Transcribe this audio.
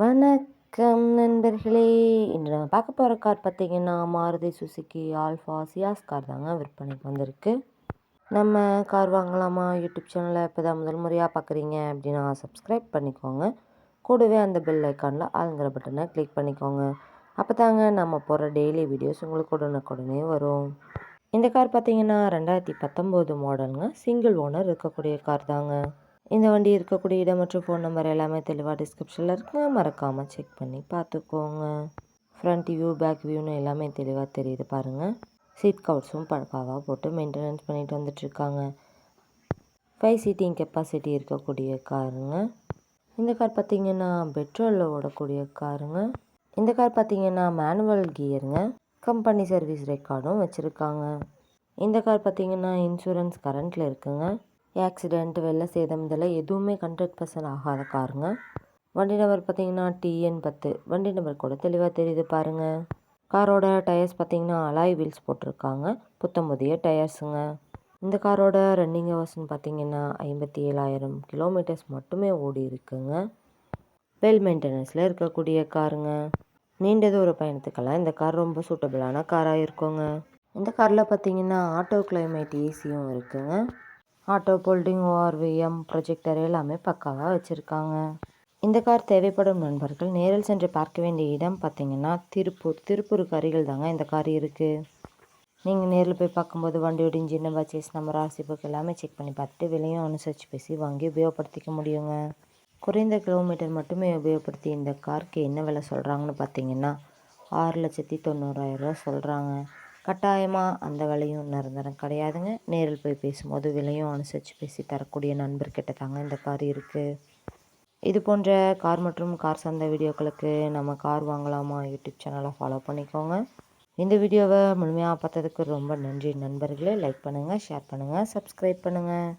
வணக்கம் நண்பர்களே. இன்று நம்ம பார்க்க போகிற கார் பார்த்திங்கன்னா Maruti Suzuki alpha Ciaz car தாங்க விற்பனைக்கு வந்திருக்கு. நம்ம கார் வாங்கலாமா யூடியூப் சேனலை இப்போ தான் முதல் முறையாக பார்க்குறீங்க அப்படின்னா சப்ஸ்கிரைப் பண்ணிக்கோங்க. கூடவே அந்த பெல் ஐக்கானில் ஆளுங்கிற பட்டனை கிளிக் பண்ணிக்கோங்க. அப்போ தாங்க நம்ம போகிற டெய்லி வீடியோஸ் உங்களுக்கு உடனுக்குடனே வரும். இந்த கார் பார்த்திங்கன்னா 2019 மாடலுங்க. சிங்கிள் ஓனர் இருக்கக்கூடிய கார் தாங்க. இந்த வண்டி இருக்கக்கூடிய இடம் மற்றும் ஃபோன் நம்பர் எல்லாமே தெளிவாக டிஸ்கிரிப்ஷனில் இருக்குங்க. மறக்காமல் செக் பண்ணி பார்த்துக்கோங்க. ஃப்ரண்ட் வியூ பேக் வியூன்னு எல்லாமே தெளிவாக தெரியுது பாருங்கள். சீட் கவர்ஸும் பக்காவாக போட்டு மெயின்டெனன்ஸ் பண்ணிட்டு வந்துட்டுருக்காங்க. 5 சீட்டிங் கெப்பாசிட்டி இருக்கக்கூடிய காருங்க. இந்த கார் பார்த்திங்கன்னா பெட்ரோலில் ஓடக்கூடிய காருங்க. இந்த கார் பார்த்திங்கன்னா மேனுவல் கியருங்க. கம்பெனி சர்வீஸ் ரெக்கார்டும் வச்சுருக்காங்க. இந்த கார் பார்த்திங்கன்னா இன்சூரன்ஸ் கரண்ட்டில் இருக்குங்க. ஆக்சிடெண்ட் வெள்ள சேதம் இதெல்லாம் எதுவுமே 100% ஆகாத காருங்க. வண்டி நம்பர் பார்த்திங்கன்னா TN10. வண்டி நம்பர் கூட தெளிவாக தெரியுது பாருங்கள். காரோட டயர்ஸ் பார்த்திங்கன்னா அலாய் வீல்ஸ் போட்டிருக்காங்க. புத்தம் புதிய டயர்ஸுங்க. இந்த காரோட ரன்னிங் ஹவர்ஸ்ன்னு பார்த்திங்கன்னா 57,000 கிலோமீட்டர்ஸ் மட்டுமே ஓடி இருக்குங்க. வெல் மெயின்டெனன்ஸில் இருக்கக்கூடிய காருங்க. நீண்ட தூர பயணத்துக்கெல்லாம் இந்த கார் ரொம்ப சூட்டபிளான காராக இருக்குங்க. இந்த காரில் பார்த்திங்கன்னா ஆட்டோ கிளைமேட் ஏசியும் இருக்குங்க. ஆட்டோ போல்டிங் ORVM ப்ரொஜெக்டர் எல்லாமே பக்காவாக வச்சுருக்காங்க. இந்த கார் தேவைப்படும் நண்பர்கள் நேரில் சென்று பார்க்க வேண்டிய இடம் பார்த்திங்கன்னா திருப்பூருக்கு அருகில் தாங்க இந்த கார் இருக்குது. நீங்கள் நேரில் போய் பார்க்கும்போது வண்டியோட engine number chassis number RC book எல்லாமே செக் பண்ணி பார்த்துட்டு விலையும் அனுசரித்து பேசி வாங்கி உபயோகப்படுத்திக்க முடியுங்க. குறைந்த கிலோமீட்டர் மட்டுமே உபயோகப்படுத்தி இந்த காருக்கு என்ன விலை சொல்கிறாங்கன்னு பார்த்தீங்கன்னா 6,90,000 சொல்கிறாங்க. கட்டாயமாக அந்த விலையும் நிரந்தரம் கிடையாதுங்க. நேரில் போய் பேசும்போது விலையும் அனுசரித்து பேசி தரக்கூடிய நண்பர்கிட்ட தாங்க இந்த கார் இருக்குது. இது போன்ற கார் மற்றும் கார் சார்ந்த வீடியோக்களுக்கு நம்ம கார் வாங்கலாமா யூடியூப் சேனலை ஃபாலோ பண்ணிக்கோங்க. இந்த வீடியோவை முழுமையாக பார்த்ததுக்கு ரொம்ப நன்றி நண்பர்களே. லைக் பண்ணுங்கள், ஷேர் பண்ணுங்கள், சப்ஸ்கிரைப் பண்ணுங்கள்.